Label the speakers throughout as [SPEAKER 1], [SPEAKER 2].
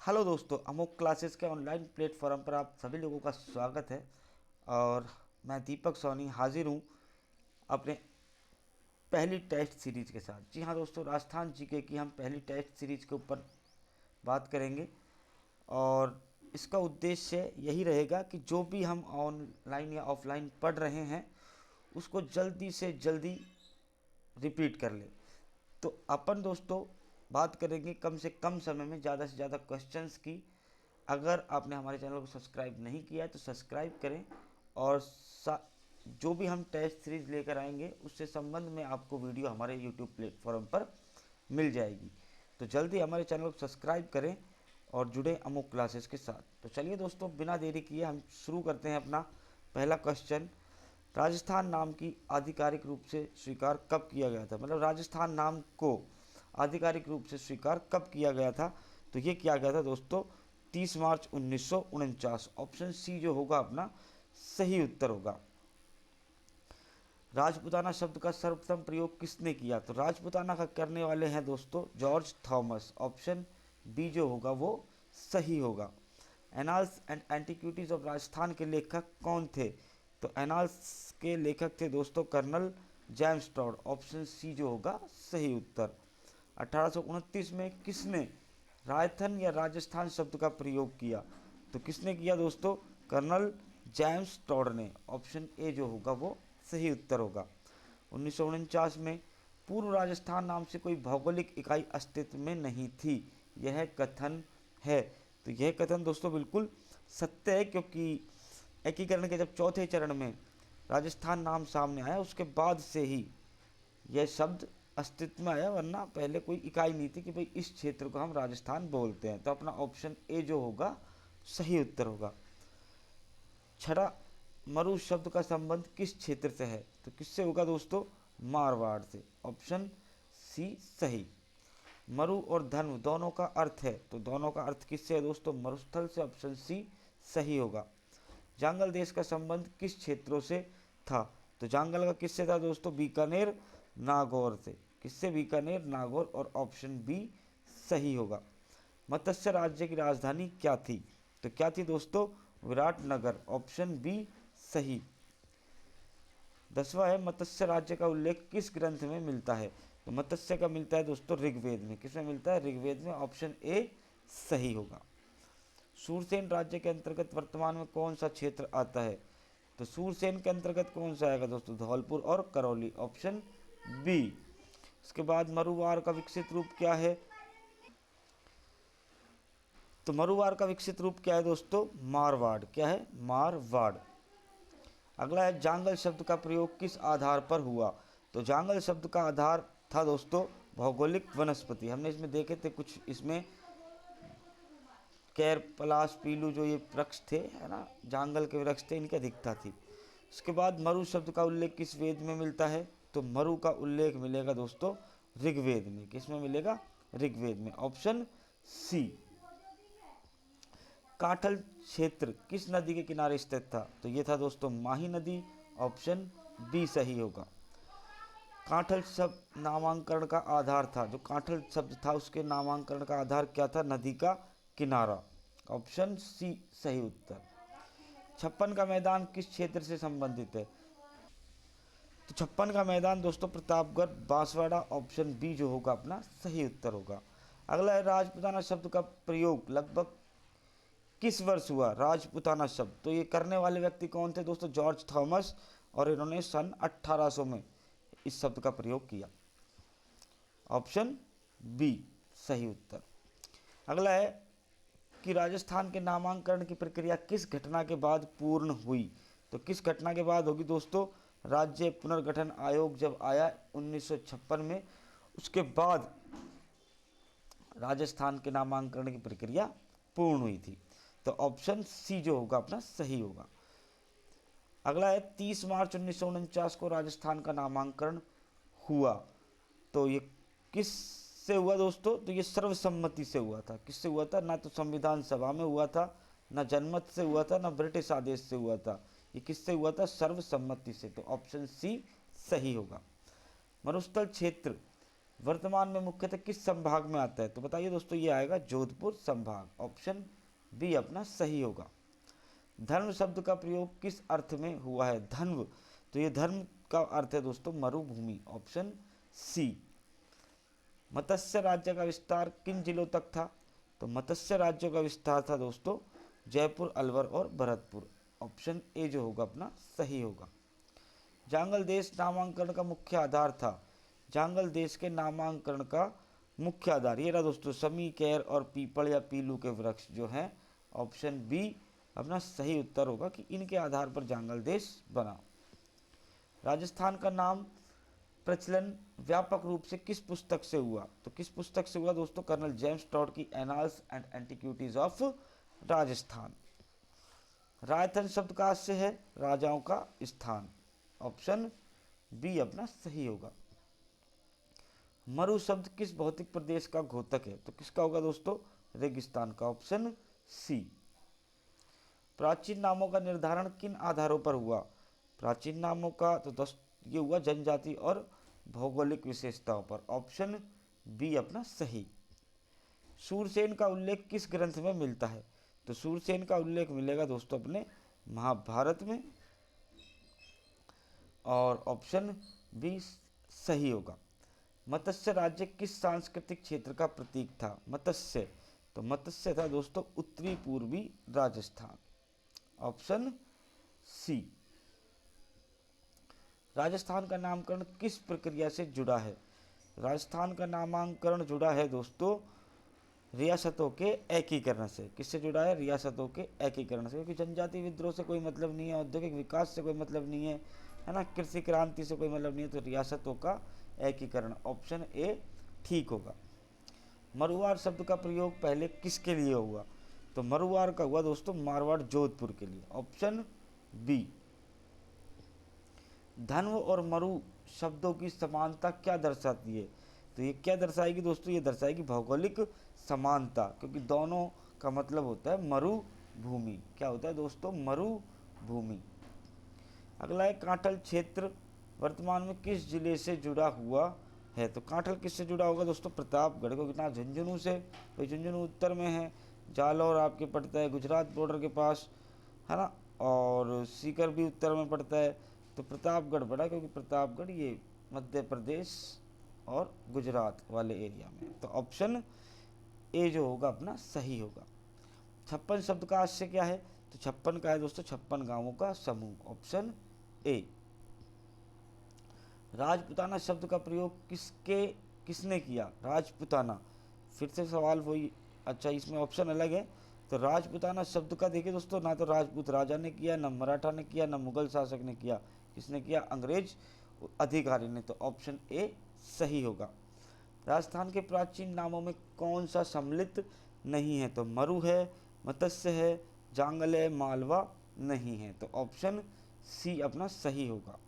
[SPEAKER 1] Hello दोस्तों, Amok classes के online platform पर आप सभी लोगों का स्वागत है। और मैं दीपक सोनी हाजिर हूँ अपने पहली टेस्ट सीरीज के साथ। जी हाँ दोस्तों, राजस्थान जीके की हम पहली टेस्ट सीरीज के ऊपर बात करेंगे। और इसका उद्देश्य यही रहेगा कि जो भी हम ऑनलाइन या ऑफलाइन पढ़ रहे हैं उसको जल्दी से जल्दी रिपीट कर ले। तो अपन दोस्तों बात करेंगे कम से कम समय में ज़्यादा से ज़्यादा क्वेश्चंस की। अगर आपने हमारे चैनल को सब्सक्राइब नहीं किया है तो सब्सक्राइब करें। और जो भी हम टेस्ट सीरीज लेकर आएंगे उससे संबंध में आपको वीडियो हमारे यूट्यूब प्लेटफॉर्म पर मिल जाएगी। तो जल्दी हमारे चैनल को सब्सक्राइब करें और जुड़े अमुक क्लासेस के साथ। तो चलिए दोस्तों, बिना देरी किए हम शुरू करते हैं अपना पहला क्वेश्चन। राजस्थान नाम की आधिकारिक रूप से स्वीकार कब किया गया था? मतलब राजस्थान नाम को आधिकारिक रूप से स्वीकार कब किया गया था? तो ये किया गया था दोस्तों 30 मार्च 1949। ऑप्शन सी जो होगा अपना सही उत्तर होगा। राजपुताना शब्द का सर्वप्रथम प्रयोग किसने किया? तो राजपुताना का करने वाले हैं दोस्तों जॉर्ज थॉमस। ऑप्शन बी जो होगा वो सही होगा। Annals and antiquities of Rajasthan के लेखक कौन थे? तो एनाल्स के लेखक थे दोस्तों colonel James Tod. Option C जो होगा सही उत्तर। 1829 में किसने रायथन या राजस्थान शब्द का प्रयोग किया? तो किसने किया दोस्तों? कर्नल जेम्स टॉड ने। ऑप्शन ए जो होगा वो सही उत्तर होगा। 1949 में पूर्व राजस्थान नाम से कोई भौगोलिक इकाई अस्तित्व में नहीं थी, यह कथन है। तो यह कथन दोस्तों बिल्कुल सत्य है, क्योंकि एकीकरण के जब चौथे चरण में राजस्थान नाम सामने आया उसके बाद से ही यह शब्द अस्तित्व में आया, वरना पहले कोई इकाई नहीं थी कि भाई इस क्षेत्र को हम राजस्थान बोलते हैं। तो अपना ऑप्शन ए जो होगा सही उत्तर होगा। छठा, मरु शब्द का संबंध किस क्षेत्र से है? तो किससे होगा दोस्तों? मारवाड़ से। ऑप्शन सी सही। मरु और धनु दोनों का अर्थ है, तो दोनों का अर्थ किससे है दोस्तों? मरुस्थल से। ऑप्शन सी सही होगा। जांगल देश का संबंध किस क्षेत्रों से था? तो जांगल का किससे था दोस्तों? बीकानेर नागौर से। किससे? बीकानेर नागौर। और ऑप्शन बी सही होगा। मत्स्य राज्य की राजधानी क्या थी? तो क्या थी दोस्तों? विराटनगर। ऑप्शन बी सही। 10वां है, मत्स्य राज्य का उल्लेख किस ग्रंथ में मिलता है? तो मत्स्य का मिलता है दोस्तों ऋग्वेद में। किसमें मिलता है? ऋग्वेद में। ऑप्शन ए सही होगा। सूरसेन राज्य के अंतर्गत वर्तमान में कौन सा क्षेत्र आता है? तो सूरसेन के अंतर्गत कौन सा आएगा दोस्तों? धौलपुर और करौली। Option B. इसके बाद मरुवार का विकसित रूप क्या है? तो मरुवार का विकसित रूप क्या है दोस्तों? मारवाड़। क्या है? मारवाड़। अगला है, जांगल शब्द का प्रयोग किस आधार पर हुआ? तो जांगल शब्द का आधार था दोस्तों भौगोलिक वनस्पति। हमने इसमें देखे थे कुछ, इसमें कैर पलाश पीलू जो ये वृक्ष थे, है ना, जांगल के वृक्ष थे, इनकी अधिकता थी। इसके बाद मरु शब्द का उल्लेख किस वेद में मिलता है? तो मरु का उल्लेख मिलेगा दोस्तों ऋग्वेद में। किस में मिलेगा? ऋग्वेद में। Option C. काठल क्षेत्र किस नदी के किनारे स्थित था? तो ये था दोस्तों माही नदी। ऑप्शन बी सही होगा। काठल शब्द नामांकरण का आधार था, जो काठल शब्द था उसके नामांकरण का आधार क्या था? नदी का किनारा। ऑप्शन सी सही उत्तर। छप्पन का मैदान किस क्षेत्र से संबंधित है? तो छप्पन का मैदान दोस्तों प्रतापगढ़ बांसवाड़ा। ऑप्शन बी जो होगा अपना सही उत्तर होगा। अगला है, राजपुताना शब्द का प्रयोग लगभग किस वर्ष हुआ? राजपुताना शब्द, तो ये करने वाले व्यक्ति कौन थे दोस्तों? George Thomas. और इन्होंने सन 1800 में इस शब्द का प्रयोग किया। ऑप्शन बी सही उत्तर। अगला है कि राजस्थान के नामांकरण की प्रक्रिया किस घटना के बाद पूर्ण हुई? तो किस घटना के बाद होगी दोस्तों? राज्य पुनर्गठन आयोग जब आया 1956 में, उसके बाद राजस्थान के नामांकरण की प्रक्रिया पूर्ण हुई थी। तो ऑप्शन सी जो होगा अपना सही होगा। अगला है, 30 मार्च 1949 को राजस्थान का नामांकरण हुआ, तो ये किस से हुआ दोस्तों? तो ये सर्वसम्मति से हुआ था। किससे हुआ था? ना तो संविधान सभा में हुआ था, ना जनमत से हुआ था, ना ब्रिटिश आदेश से हुआ था। ये किससे हुआ था? सर्वसम्मति से। तो ऑप्शन सी सही होगा। मरुस्थल क्षेत्र वर्तमान में मुख्यतः किस संभाग में आता है? तो बताइए दोस्तों, ये आएगा जोधपुर संभाग। ऑप्शन बी अपना सही होगा। धर्म शब्द का प्रयोग किस अर्थ में हुआ है? धर्म, तो ये धर्म का अर्थ है दोस्तों मरुभूमि। Option C. मत्स्य राज्य का विस्तार किन जिलों तक था? तो मत्स्य राज्यों का विस्तार था दोस्तों जयपुर, अलवर और भरतपुर। ऑप्शन ए जो होगा अपना सही होगा। जांगल देश नामांकन का मुख्य आधार था। जांगल देश के नामांकन का मुख्य आधार ये रहा दोस्तों समी, केर और पीपल या पीलू के वृक्ष जो हैं। ऑप्शन बी अपना सही उत्तर होगा कि इनके आधार पर जांगल देश बना। राजस्थान का नाम प्रचलन व्यापक रूप से किस पुस्तक से हुआ? तो किस पुस्तक से हुआ दोस्तों? कर्नल जेम्स टॉड की annals and antiquities of Rajasthan. रायथन शब्द का से है राजाओं का स्थान। ऑप्शन बी अपना सही होगा। मरु शब्द किस भौतिक प्रदेश का घोतक है? तो किसका होगा दोस्तों? रेगिस्तान का। Option C. प्राचीन नामों का निर्धारण किन आधारों पर हुआ? प्राचीन नामों का तो ये हुआ जनजाति और भौगोलिक विशेषताओं पर। ऑप्शन बी अपना सही। सूरसेन का उल्लेख किस ग्रंथ में मिलता है? तो सूरसेन का उल्लेख मिलेगा दोस्तों अपने महाभारत में। और ऑप्शन बी सही होगा। मत्स्य राज्य किस सांस्कृतिक क्षेत्र का प्रतीक था? मत्स्य, तो मत्स्य था दोस्तों उत्तरी पूर्वी राजस्थान। Option C. राजस्थान का नामकरण किस प्रक्रिया से जुड़ा है? राजस्थान का नामांकरण जुड़ा है दोस्तों रियासतों के एकीकरण से। किससे जुड़ा है? रियासतों के एकीकरण से, क्योंकि जनजाति विद्रोह से कोई मतलब नहीं है, औद्योगिक विकास से कोई मतलब नहीं है ना, कृषि क्रांति से कोई मतलब नहीं है, तो रियासतों का एकीकरण। ऑप्शन ए ठीक होगा। मरुवार शब्द का प्रयोग पहले किसके लिए हुआ? तो मरुवार का हुआ दोस्तों मारवाड़ जोधपुर के लिए। Option B. धन्व और मरु शब्दों की समानता क्या दर्शाती है? तो ये क्या दर्शाएगी दोस्तों? ये दर्शाएगी भौगोलिक समानता, क्योंकि दोनों का मतलब होता है मरुभूमि। क्या होता है दोस्तों? मरुभूमि। अगला है कांठल क्षेत्र वर्तमान में किस जिले से जुड़ा हुआ है? तो कांठल किससे जुड़ा होगा दोस्तों? प्रतापगढ़ को। कितना? झुंझुनू से। तो झुंझुनू उत्तर में है, जालौर आपके पड़ता है गुजरात बॉर्डर के पास, है ना, और सीकर भी उत्तर में पड़ता है। तो प्रतापगढ़ पड़ा क्योंकि प्रतापगढ़ ये मध्य प्रदेश और गुजरात वाले एरिया में। तो ऑप्शन ए जो होगा अपना सही होगा। 56 शब्द का आशय क्या है? तो 56 का है दोस्तों 56 गांवों का समूह। Option A. राजपुताना शब्द का प्रयोग किसने किया? राजपुताना, फिर से सवाल वही। अच्छा, इसमें ऑप्शन अलग है। तो राजपुताना शब्द का देखिए दोस्तों, ना तो राजपूत राजा ने किया, ना मराठा ने किया, ना मुगल शासक ने किया। किसने किया? अंग्रेज अधिकारी ने। तो ऑप्शन ए सही होगा। राजस्थान के प्राचीन नामों में कौन सा सम्मिलित नहीं है? तो मरु है, मत्स्य है, जांगल है, मालवा नहीं है। तो ऑप्शन सी अपना सही होगा।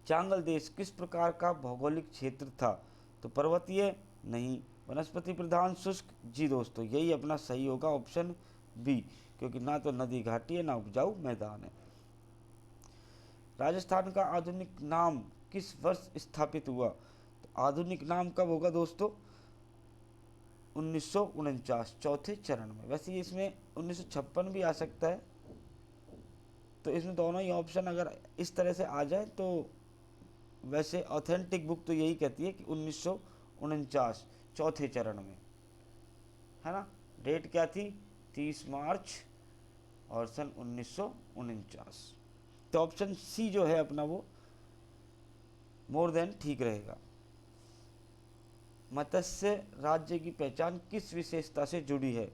[SPEAKER 1] जांगल देश किस प्रकार का भौगोलिक क्षेत्र था? तो पर्वतीय नहीं, वनस्पति प्रधान, शुष्क। जी दोस्तों, यही अपना सही होगा ऑप्शन बी, क्योंकि ना तो नदी घाटी है ना उपजाऊ मैदान है। राजस्थान का आधुनिक नाम किस वर्ष स्थापित हुआ? तो आधुनिक नाम कब होगा दोस्तों? 1949 चौथे चरण में। वैसे इसमें 1956 भी आ सकता है, तो इसमें दोनों ही ऑप्शन अगर इस तरह से आ जाए तो वैसे ऑथेंटिक बुक तो यही कहती है कि 1949 चौथे चरण में, है ना। डेट क्या थी? 30 मार्च और सन 1949। तो ऑप्शन सी जो है अपना वो मोर देन ठीक रहेगा। मत्स्य राज्य की पहचान किस विशेषता से जुड़ी है?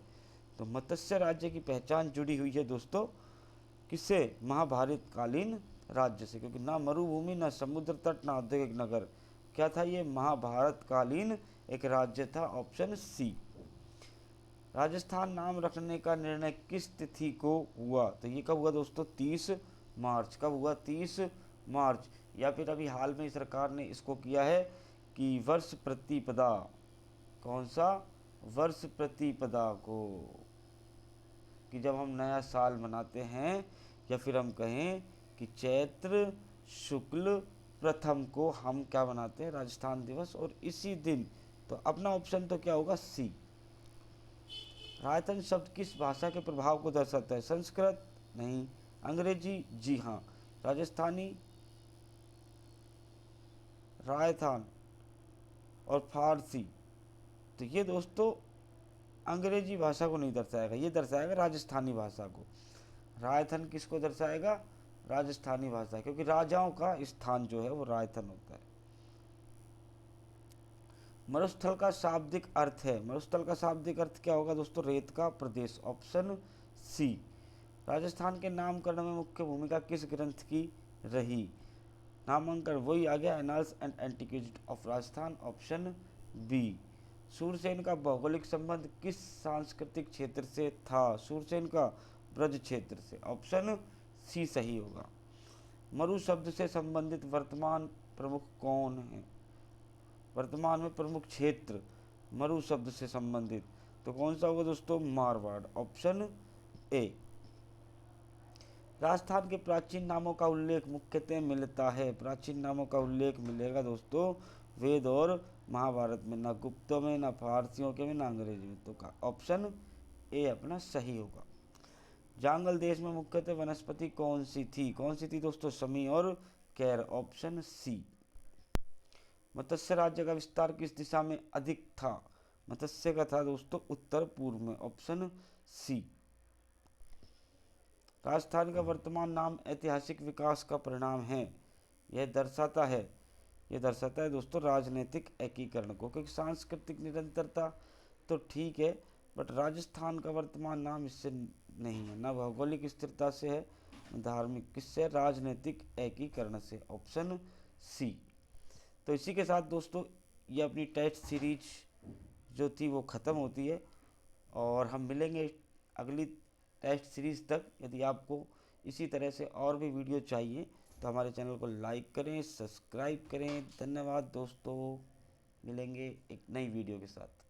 [SPEAKER 1] तो मत्स्य राज्य की पहचान जुड़ी हुई है दोस्तों किससे? महाभारत कालीन राज्य से, क्योंकि ना मरुभूमि, ना समुद्र तट, ना औद्योगिक नगर। क्या था ये? महाभारत कालीन एक राज्य था। Option C. राजस्थान नाम रखने का निर्णय किस तिथि को हुआ? तो ये कब हुआ दोस्तों? 30 मार्च। कब हुआ? 30 मार्च। या फिर अभी हाल में सरकार ने इसको किया है कि वर्ष प्रतिपदा। कौन सा? वर्ष प्रतिपदा को, कि जब हम नया साल मनाते हैं, या फिर हम कहें कि चैत्र शुक्ल प्रथम को हम क्या बनाते हैं, राजस्थान दिवस, और इसी दिन। तो अपना ऑप्शन तो क्या होगा, सी। रायतन शब्द किस भाषा के प्रभाव को दर्शाता है, संस्कृत नहीं, अंग्रेजी जी हाँ, राजस्थानी, रायथान और फारसी। तो ये दोस्तों अंग्रेजी भाषा को नहीं दर्शाएगा, ये दर्शाएगा राजस्थानी भाषा को। रायथन किसको दर्शाएगा, राजस्थानी भाषा, क्योंकि राजाओं का स्थान जो है वो रायथन होता है। मरुस्थल का शाब्दिक अर्थ है, मरुस्थल का शाब्दिक अर्थ क्या होगा दोस्तों, रेत का प्रदेश, ऑप्शन सी। राजस्थान के नामकरण में मुख्य भूमिका किस ग्रंथ की रही, नामांकन वही आ गया, annals and antiquity of Rajasthan, option B. Sursen का भौगोलिक संबंध किस सांस्कृतिक क्षेत्र से था, सूरसेन का ब्रज क्षेत्र से, ऑप्शन सी सही होगा। मरु शब्द से संबंधित वर्तमान प्रमुख कौन है, वर्तमान में प्रमुख क्षेत्र मरु शब्द से संबंधित, तो कौन सा होगा दोस्तों, मारवाड़, ऑप्शन ए। राजस्थान के प्राचीन नामों का उल्लेख मुख्यतः मिलता है, प्राचीन नामों का उल्लेख मिलेगा दोस्तों वेद और महाभारत में, ना गुप्तों में, ना फारसियों के में, ना अंग्रेजी में, तो ऑप्शन ए अपना सही होगा। जांगल देश में मुख्यतः वनस्पति कौन सी थी दोस्तों, शमी और कैर, ऑप्शन सी। मत्स्य राज्य का विस्तार किस दिशा में अधिक था, मत्स्य का था दोस्तों उत्तर पूर्व में, ऑप्शन सी। राजस्थान का वर्तमान नाम ऐतिहासिक विकास का परिणाम है, यह दर्शाता है, यह दर्शाता है दोस्तों राजनीतिक एकीकरण को, क्योंकि सांस्कृतिक निरंतरता तो ठीक है, बट राजस्थान का वर्तमान नाम इससे नहीं है, ना भौगोलिक स्थिरता से है, धार्मिक, किससे, राजनीतिक एकीकरण से, ऑप्शन सी। तो इसी के साथ दोस्तों ये अपनी टेस्ट सीरीज जो थी वो ख़त्म होती है, और हम मिलेंगे अगली टेस्ट सीरीज़ तक। यदि आपको इसी तरह से और भी वीडियो चाहिए तो हमारे चैनल को लाइक करें, सब्सक्राइब करें। धन्यवाद दोस्तों, मिलेंगे एक नई वीडियो के साथ।